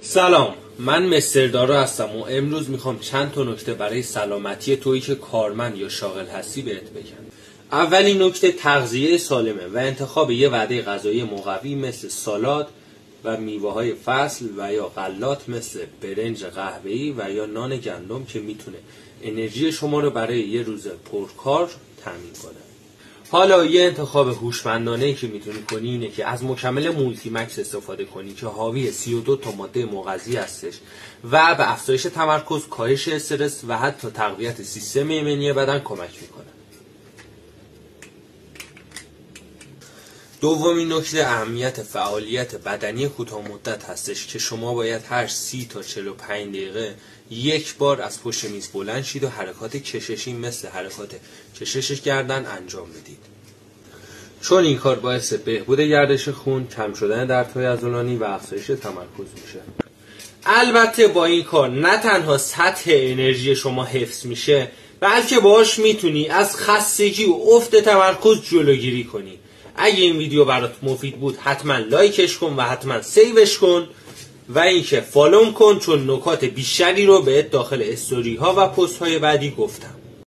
سلام، من مستر دارا هستم و امروز میخوام چند تا نکته برای سلامتی تویی که کارمند یا شاغل هستی بهت بگم. اولین نکته تغذیه سالمه و انتخاب یه وعده غذایی مقوی مثل سالاد و میوه‌های فصل و یا غلات مثل برنج قهوه‌ای و یا نان گندم که میتونه انرژی شما رو برای یه روز پرکار تامین کنه. حالا یه انتخاب هوشمندانه‌ای که میتونی کنی اینه که از مکمل مولتی مکس استفاده کنی که حاوی 32 تا ماده مغذی هستش و به افزایش تمرکز، کاهش استرس و حتی تقویت سیستم ایمنی بدن کمک میکنه. دومین نکته اهمیت فعالیت بدنی کوتاه مدت هستش که شما باید هر 30 تا 45 دقیقه یک بار از پشت میز بلند شید و حرکات کششی مثل حرکات کشش گردن انجام بدید، چون این کار باعث بهبود گردش خون، کم شدن دردهای عضلانی و افزایش تمرکز میشه. البته با این کار نه تنها سطح انرژی شما حفظ میشه، بلکه باهاش میتونی از خستگی و افت تمرکز جلوگیری کنی. اگه این ویدیو برات مفید بود حتما لایکش کن و حتما سیوش کن و اینکه فالوم کن، چون نکات بیشتری رو بهت داخل استوری ها و پست های بعدی گفتم.